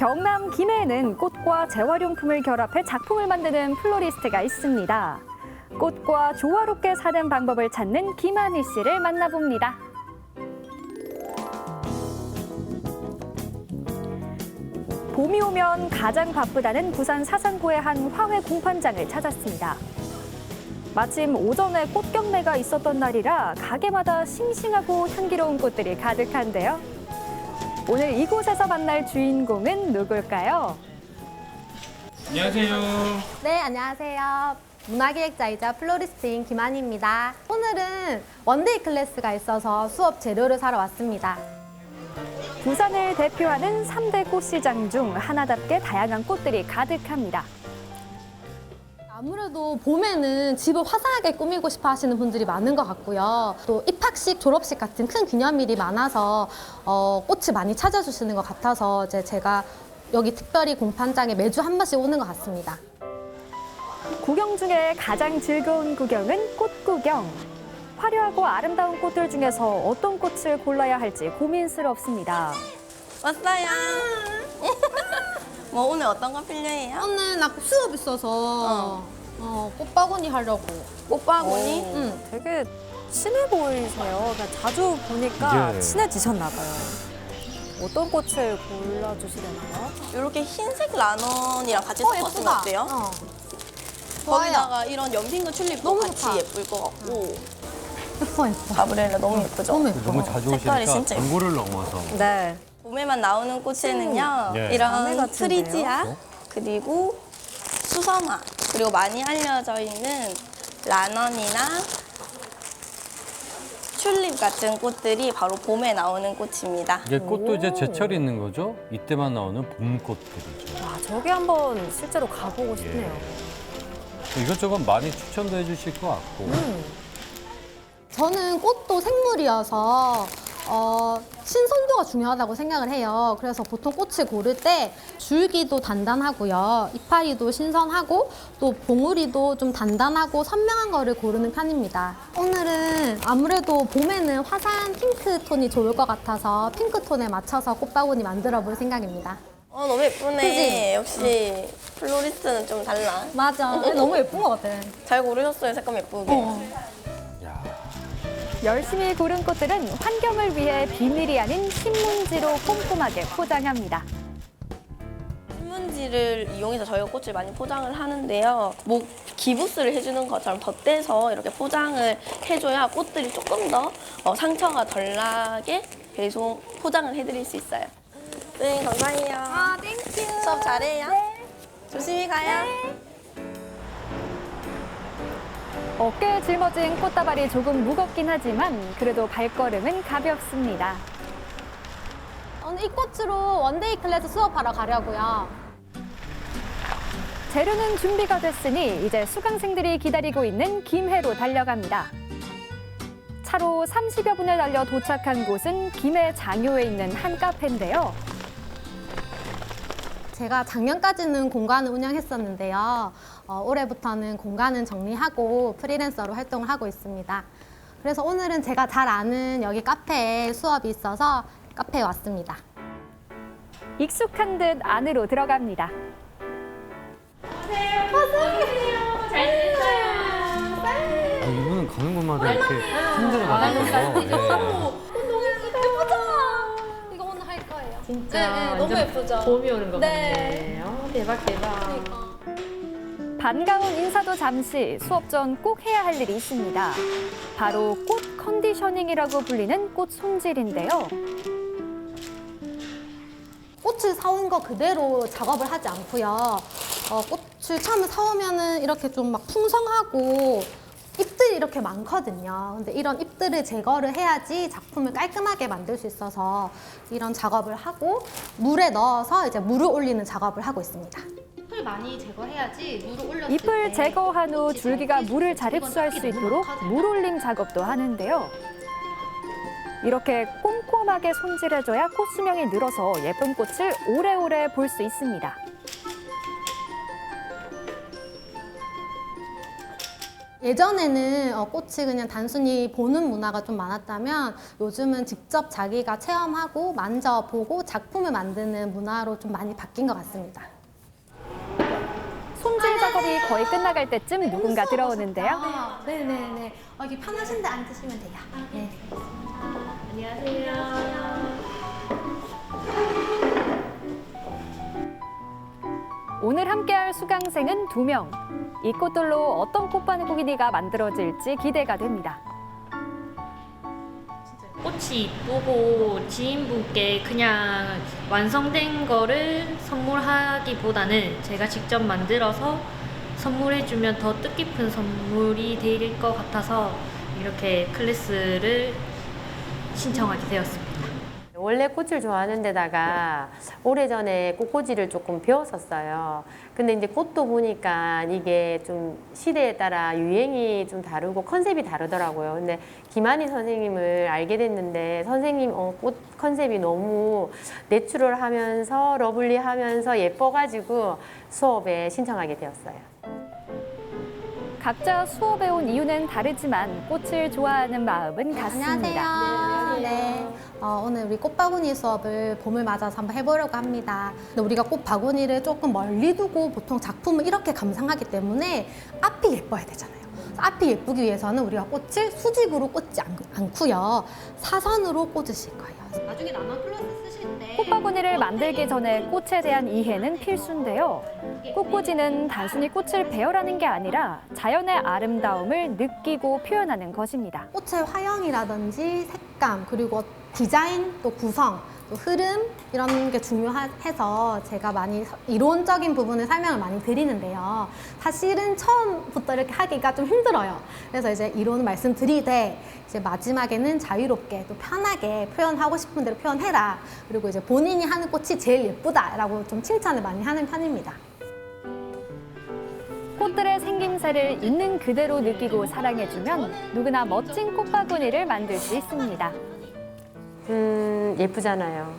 경남 김해에는 꽃과 재활용품을 결합해 작품을 만드는 플로리스트가 있습니다. 꽃과 조화롭게 사는 방법을 찾는 김한희 씨를 만나봅니다. 봄이 오면 가장 바쁘다는 부산 사상구의 한 화훼 공판장을 찾았습니다. 마침 오전에 꽃 경매가 있었던 날이라 가게마다 싱싱하고 향기로운 꽃들이 가득한데요. 오늘 이곳에서 만날 주인공은 누굴까요? 안녕하세요. 네, 안녕하세요. 문화기획자이자 플로리스트인 김한희입니다. 오늘은 원데이 클래스가 있어서 수업 재료를 사러 왔습니다. 부산을 대표하는 3대 꽃시장 중 하나답게 다양한 꽃들이 가득합니다. 아무래도 봄에는 집을 화사하게 꾸미고 싶어 하시는 분들이 많은 것 같고요. 또 입학식, 졸업식 같은 큰 기념일이 많아서 꽃을 많이 찾아주시는 것 같아서 제가 여기 특별히 공판장에 매주 한 번씩 오는 것 같습니다. 구경 중에 가장 즐거운 구경은 꽃 구경. 화려하고 아름다운 꽃들 중에서 어떤 꽃을 골라야 할지 고민스럽습니다. 왔어요. 뭐 오늘 어떤 거 필요해요? 오늘 나 수업 있어서 꽃바구니 하려고. 꽃바구니? 응. 되게 친해 보이세요. 그러니까 자주 보니까 예. 친해지셨나 봐요. 어떤 꽃을 골라주시려나요? 이렇게 흰색 라넌이랑 같이 섞었으면 어때요? 거기다가 이런 연핑크 튤립도 너무 같이 좋다. 예쁠 것 같고. 예뻐, 예뻐. 가브리엘라 너무 예쁘죠? 너무 예뻐. 너무 자주 색깔이 오시니까 진짜 광고를 넘어서. 네. 봄에만 나오는 꽃에는요. 예. 밤에 이런 같은데요? 트리지아, 그리고 수선화, 그리고 많이 알려져 있는 라넌이나 튤립 같은 꽃들이 바로 봄에 나오는 꽃입니다. 이게 꽃도 이제 제철이 있는 거죠? 이때만 나오는 봄 꽃들이죠. 와, 저기 한번 실제로 가보고 싶네요. 이것저것 많이 추천도 해주실 것 같고. 저는 꽃도 생물이어서 신선도가 중요하다고 생각을 해요. 그래서 보통 꽃을 고를 때 줄기도 단단하고요. 이파리도 신선하고 또 봉우리도 좀 단단하고 선명한 거를 고르는 편입니다. 오늘은 아무래도 봄에는 화사한 핑크톤이 좋을 것 같아서 핑크톤에 맞춰서 꽃바구니 만들어 볼 생각입니다. 너무 예쁘네. 그치? 역시 플로리스트는 좀 달라. 맞아. 너무 예쁜 것 같아. 잘 고르셨어요, 색감 예쁘게. 야, 열심히 고른 꽃들은 환경을 위해 비닐이 아닌 신문지로 꼼꼼하게 포장합니다. 신문지를 이용해서 저희가 꽃을 많이 포장을 하는데요. 목 기부스를 해주는 것처럼 덧대서 이렇게 포장을 해줘야 꽃들이 조금 더 상처가 덜 나게 배송 포장을 해드릴 수 있어요. 네, 감사해요. 땡큐. 수업 잘해요. 조심히 가요. 어깨에 짊어진 꽃다발이 조금 무겁긴 하지만 그래도 발걸음은 가볍습니다. 오늘 이 꽃으로 원데이 클래스 수업하러 가려고요. 재료는 준비가 됐으니 이제 수강생들이 기다리고 있는 김해로 달려갑니다. 차로 30여 분을 달려 도착한 곳은 김해 장효에 있는 한 카페인데요. 제가 작년까지는 공간을 운영했었는데요. 올해부터는 공간은 정리하고 프리랜서로 활동을 하고 있습니다. 그래서 오늘은 제가 잘 아는 여기 카페에 수업이 있어서 카페에 왔습니다. 익숙한 듯 안으로 들어갑니다. 이분은 가는 곳마다 이렇게 힘들어 가지고요. 이거 오늘 할 거예요. 진짜 너무 예쁘죠? 봄이 오는 것 네. 같네. 대박 대박. 반가운 인사도 잠시 수업 전 꼭 해야 할 일이 있습니다. 바로 꽃 컨디셔닝이라고 불리는 꽃 손질인데요. 꽃을 사온 거 그대로 작업을 하지 않고요. 꽃을 처음에 사오면은 이렇게 좀 막 풍성하고 잎들이 이렇게 많거든요. 근데 이런 잎들을 제거를 해야지 작품을 깔끔하게 만들 수 있어서 이런 작업을 하고 물에 넣어서 이제 물을 올리는 작업을 하고 있습니다. 잎을 많이 제거해야지 물을 올렸을 잎을 때 제거한 후 꽃이 줄기가 잘 물을 피어서 잘 흡수할 수 이건 있도록 너무 물 올림 작업도 하는데요. 이렇게 꼼꼼하게 손질해줘야 꽃 수명이 늘어서 예쁜 꽃을 오래오래 볼 수 있습니다. 예전에는 꽃이 그냥 단순히 보는 문화가 좀 많았다면 요즘은 직접 자기가 체험하고 만져보고 작품을 만드는 문화로 좀 많이 바뀐 것 같습니다. 손질 작업이 거의 끝나갈 때쯤 누군가 들어오는데요. 네네네. 여기 편하신데 앉으시면 돼요. 네. 오늘 함께할 수강생은 2명. 이 꽃들로 어떤 꽃바구니가 만들어질지 기대가 됩니다. 꽃이 이쁘고 지인분께 그냥 완성된 거를 선물하기보다는 제가 직접 만들어서 선물해주면 더 뜻깊은 선물이 될 것 같아서 이렇게 클래스를 신청하게 되었습니다. 원래 꽃을 좋아하는 데다가 오래전에 꽃꽂이를 조금 배웠었어요. 근데 이제 꽃도 보니까 이게 좀 시대에 따라 유행이 좀 다르고 컨셉이 다르더라고요. 근데 김한희 선생님을 알게 됐는데 선생님 꽃 컨셉이 너무 내추럴하면서 러블리하면서 예뻐가지고 수업에 신청하게 되었어요. 각자 수업에 온 이유는 다르지만 꽃을 좋아하는 마음은 같습니다. 안녕하세요. 네. 오늘 우리 꽃바구니 수업을 봄을 맞아서 한번 해보려고 합니다. 근데 우리가 꽃바구니를 조금 멀리 두고 보통 작품을 이렇게 감상하기 때문에 앞이 예뻐야 되잖아요. 앞이 예쁘기 위해서는 우리가 꽃을 수직으로 꽂지 않고요. 사선으로 꽂으실 거예요. 나중에 나눠 플러스 쓰실 때 꽃바구니를 만들기 전에 꽃에 대한 이해는 필수인데요. 꽃꽂이는 단순히 꽃을 배열하는 게 아니라 자연의 아름다움을 느끼고 표현하는 것입니다. 꽃의 화형이라든지 색감 그리고 디자인 또 구성 또 흐름 이런 게 중요해서 제가 많이 이론적인 부분을 설명을 많이 드리는데요. 사실은 처음부터 이렇게 하기가 좀 힘들어요. 그래서 이제 이론을 말씀드리되 이제 마지막에는 자유롭게 또 편하게 표현하고 싶은 대로 표현해라. 그리고 이제 본인이 하는 꽃이 제일 예쁘다라고 좀 칭찬을 많이 하는 편입니다. 꽃들의 생김새를 있는 그대로 느끼고 사랑해주면 누구나 멋진 꽃바구니를 만들 수 있습니다. 예쁘잖아요.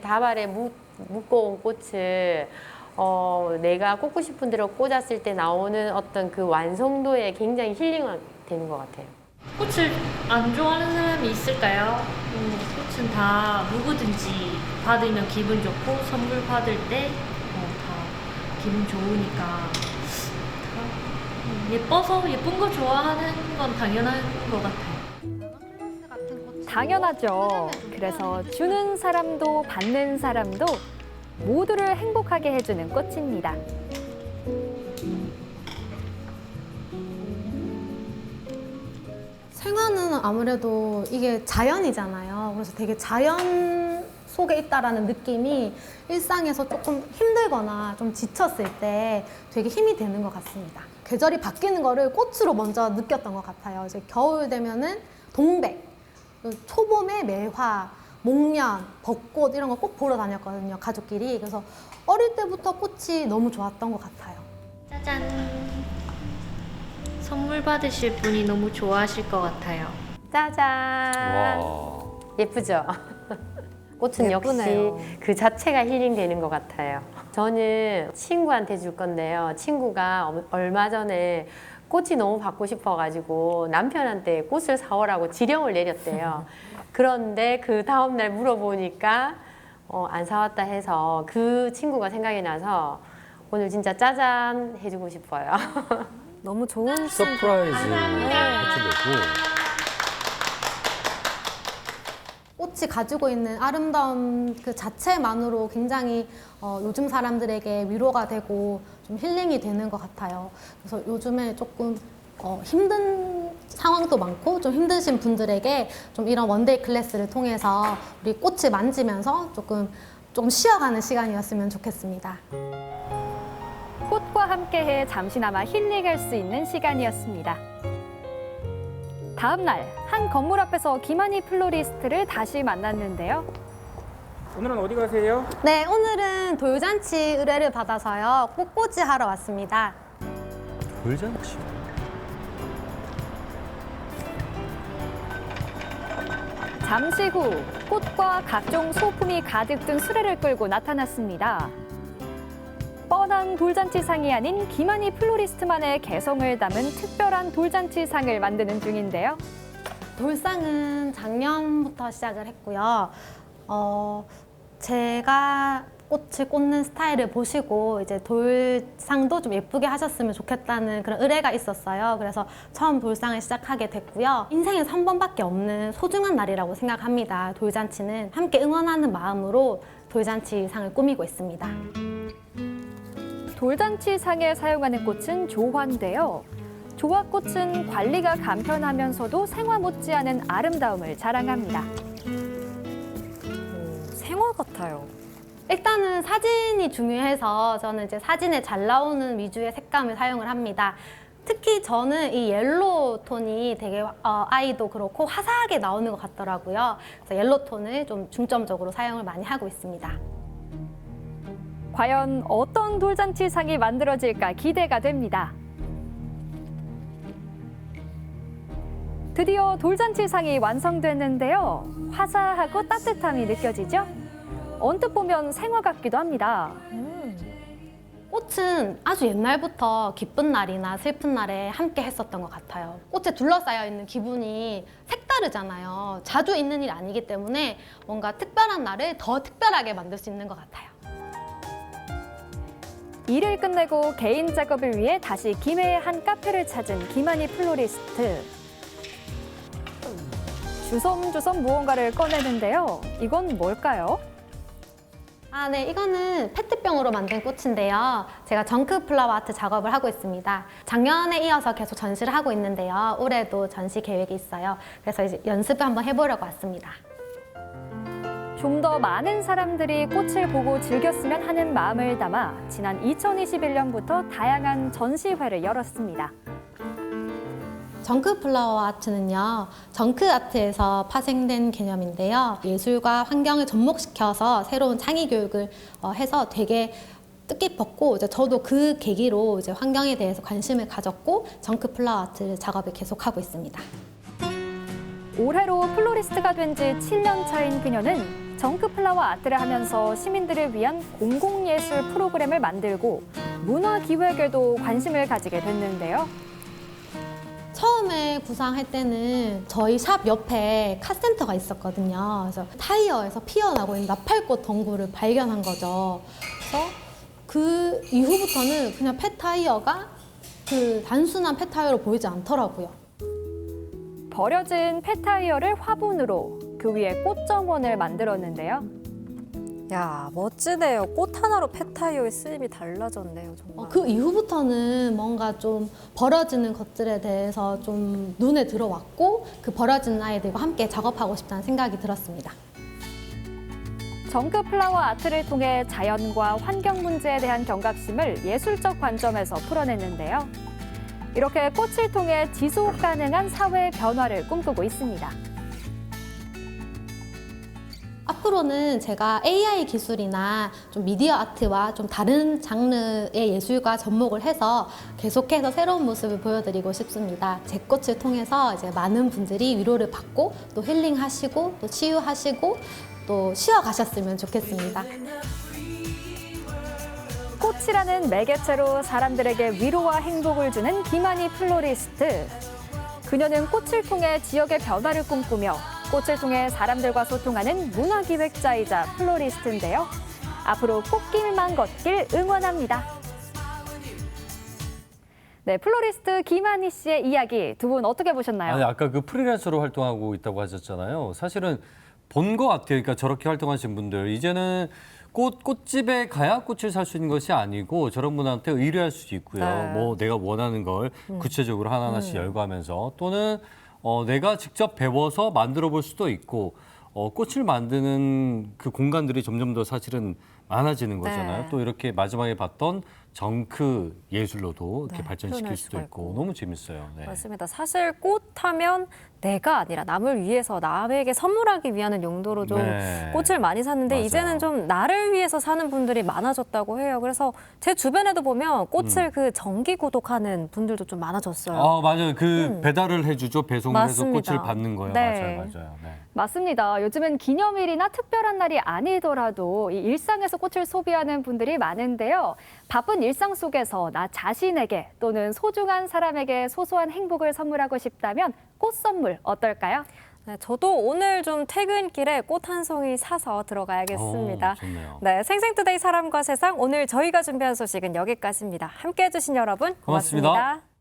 다발에 묶어온 꽃을 내가 꽂고 싶은 대로 꽂았을 때 나오는 어떤 그 완성도에 굉장히 힐링이 되는 것 같아요. 꽃을 안 좋아하는 사람이 있을까요? 꽃은 다 누구든지 받으면 기분 좋고 선물 받을 때 다 기분 좋으니까 예뻐서 예쁜 거 좋아하는 건 당연한 것 같아요. 당연하죠. 그래서 주는 사람도 받는 사람도 모두를 행복하게 해주는 꽃입니다. 생화는 아무래도 이게 자연이잖아요. 그래서 되게 자연 속에 있다라는 느낌이 일상에서 조금 힘들거나 좀 지쳤을 때 되게 힘이 되는 것 같습니다. 계절이 바뀌는 거를 꽃으로 먼저 느꼈던 것 같아요. 이제 겨울 되면은 동백, 초봄에 매화, 목련, 벚꽃 이런 거 꼭 보러 다녔거든요, 가족끼리. 그래서 어릴 때부터 꽃이 너무 좋았던 것 같아요. 짜잔! 선물 받으실 분이 너무 좋아하실 것 같아요. 짜잔! 와. 예쁘죠? 꽃은 예쁘네요. 역시 그 자체가 힐링되는 것 같아요. 저는 친구한테 줄 건데요. 친구가 얼마 전에 꽃이 너무 받고 싶어가지고 남편한테 꽃을 사오라고 지령을 내렸대요. 그런데 그 다음날 물어보니까 안 사왔다 해서 그 친구가 생각이 나서 오늘 진짜 짜잔 해주고 싶어요. 너무 좋은 서프라이즈 해주려고. 꽃이 가지고 있는 아름다움 그 자체만으로 굉장히 요즘 사람들에게 위로가 되고 좀 힐링이 되는 것 같아요. 그래서 요즘에 조금 힘든 상황도 많고 좀 힘드신 분들에게 좀 이런 원데이 클래스를 통해서 우리 꽃을 만지면서 조금 쉬어가는 시간이었으면 좋겠습니다. 꽃과 함께해 잠시나마 힐링할 수 있는 시간이었습니다. 다음 날 한 건물 앞에서 김한희 플로리스트를 다시 만났는데요. 오늘은 어디 가세요? 네, 오늘은 돌잔치 의뢰를 받아서요. 꽃꽂이 하러 왔습니다. 돌잔치. 잠시 후 꽃과 각종 소품이 가득 든 수레를 끌고 나타났습니다. 뻔한 단순한 돌잔치상이 아닌 김한희 플로리스트만의 개성을 담은 특별한 돌잔치상을 만드는 중인데요. 돌상은 작년부터 시작을 했고요. 제가 꽃을 꽂는 스타일을 보시고 이제 돌상도 좀 예쁘게 하셨으면 좋겠다는 그런 의뢰가 있었어요. 그래서 처음 돌상을 시작하게 됐고요. 인생에서 한 번밖에 없는 소중한 날이라고 생각합니다. 돌잔치는 함께 응원하는 마음으로 돌잔치상을 꾸미고 있습니다. 돌잔치상에 사용하는 꽃은 조화인데요. 조화꽃은 관리가 간편하면서도 생화 못지않은 아름다움을 자랑합니다. 생화 같아요. 일단은 사진이 중요해서 저는 이제 사진에 잘 나오는 위주의 색감을 사용을 합니다. 특히 저는 이 옐로우 톤이 되게 아이도 그렇고 화사하게 나오는 것 같더라고요. 그래서 옐로우 톤을 좀 중점적으로 사용을 많이 하고 있습니다. 과연 어떤 돌잔치상이 만들어질까 기대가 됩니다. 드디어 돌잔치상이 완성됐는데요. 화사하고 따뜻함이 느껴지죠? 언뜻 보면 생화 같기도 합니다. 꽃은 아주 옛날부터 기쁜 날이나 슬픈 날에 함께 했었던 것 같아요. 꽃에 둘러싸여 있는 기분이 색다르잖아요. 자주 있는 일이 아니기 때문에 뭔가 특별한 날을 더 특별하게 만들 수 있는 것 같아요. 일을 끝내고 개인 작업을 위해 다시 김해의 한 카페를 찾은 김한희 플로리스트. 주섬주섬 무언가를 꺼내는데요. 이건 뭘까요? 네, 이거는 페트병으로 만든 꽃인데요. 제가 정크 플라워 아트 작업을 하고 있습니다. 작년에 이어서 계속 전시를 하고 있는데요. 올해도 전시 계획이 있어요. 그래서 이제 연습을 한번 해보려고 왔습니다. 좀 더 많은 사람들이 꽃을 보고 즐겼으면 하는 마음을 담아 지난 2021년부터 다양한 전시회를 열었습니다. 정크 플라워 아트는요, 정크 아트에서 파생된 개념인데요. 예술과 환경을 접목시켜서 새로운 창의 교육을 해서 되게 뜻깊었고, 이제 저도 그 계기로 이제 환경에 대해서 관심을 가졌고, 정크 플라워 아트 작업을 계속하고 있습니다. 올해로 플로리스트가 된 지 7년 차인 그녀는 정크 플라워 아트를 하면서 시민들을 위한 공공예술 프로그램을 만들고 문화기획에도 관심을 가지게 됐는데요. 처음에 구상할 때는 저희 샵 옆에 카센터가 있었거든요. 그래서 타이어에서 피어나고 있는 나팔꽃 덩굴을 발견한 거죠. 그래서 그 이후부터는 그냥 폐타이어가 그 단순한 폐타이어로 보이지 않더라고요. 버려진 폐타이어를 화분으로 그 위에 꽃정원을 만들었는데요. 야, 멋지네요. 꽃 하나로 폐타이어의 쓰임이 달라졌네요, 정말. 그 이후부터는 뭔가 좀 버려지는 것들에 대해서 좀 눈에 들어왔고, 그 버려지는 아이들과 함께 작업하고 싶다는 생각이 들었습니다. 정크 플라워 아트를 통해 자연과 환경 문제에 대한 경각심을 예술적 관점에서 풀어냈는데요. 이렇게 꽃을 통해 지속 가능한 사회 변화를 꿈꾸고 있습니다. 앞으로는 제가 AI 기술이나 좀 미디어 아트와 좀 다른 장르의 예술과 접목을 해서 계속해서 새로운 모습을 보여드리고 싶습니다. 제 꽃을 통해서 이제 많은 분들이 위로를 받고 또 힐링하시고 또 치유하시고 또 쉬어가셨으면 좋겠습니다. 꽃이라는 매개체로 사람들에게 위로와 행복을 주는 김한희 플로리스트. 그녀는 꽃을 통해 지역의 변화를 꿈꾸며 꽃을 통해 사람들과 소통하는 문화기획자이자 플로리스트인데요. 앞으로 꽃길만 걷길 응원합니다. 네, 플로리스트 김한희 씨의 이야기 두 분 어떻게 보셨나요? 아니, 아까 그 프리랜서로 활동하고 있다고 하셨잖아요. 사실은 본 것 같아요. 그러니까 저렇게 활동하신 분들. 이제는 꽃집에 가야 꽃을 살 수 있는 것이 아니고 저런 분한테 의뢰할 수 있고요. 네. 뭐 내가 원하는 걸 구체적으로 하나하나씩 열거하면서 또는 내가 직접 배워서 만들어 볼 수도 있고 꽃을 만드는 그 공간들이 점점 더 사실은 많아지는 거잖아요. 네. 또 이렇게 마지막에 봤던 정크 예술로도 이렇게 네, 발전시킬 표현할 수도 수가 있고 있고. 너무 재밌어요. 네. 맞습니다. 사실 꽃 하면 내가 아니라 남을 위해서 남에게 선물하기 위한 용도로 좀 네. 꽃을 많이 샀는데 맞아요. 이제는 좀 나를 위해서 사는 분들이 많아졌다고 해요. 그래서 제 주변에도 보면 꽃을 그 정기 구독하는 분들도 좀 많아졌어요. 맞아요. 그 배달을 해주죠. 배송을 맞습니다. 해서 꽃을 받는 거예요. 네. 맞아요. 네. 맞습니다. 요즘은 기념일이나 특별한 날이 아니더라도 이 일상에서 꽃을 소비하는 분들이 많은데요. 바쁜 일상 속에서 나 자신에게 또는 소중한 사람에게 소소한 행복을 선물하고 싶다면 꽃 선물 어떨까요? 네, 저도 오늘 좀 퇴근길에 꽃 한 송이 사서 들어가야겠습니다. 좋네요. 네, 생생투데이 사람과 세상 오늘 저희가 준비한 소식은 여기까지입니다. 함께해 주신 여러분 고맙습니다. 고맙습니다.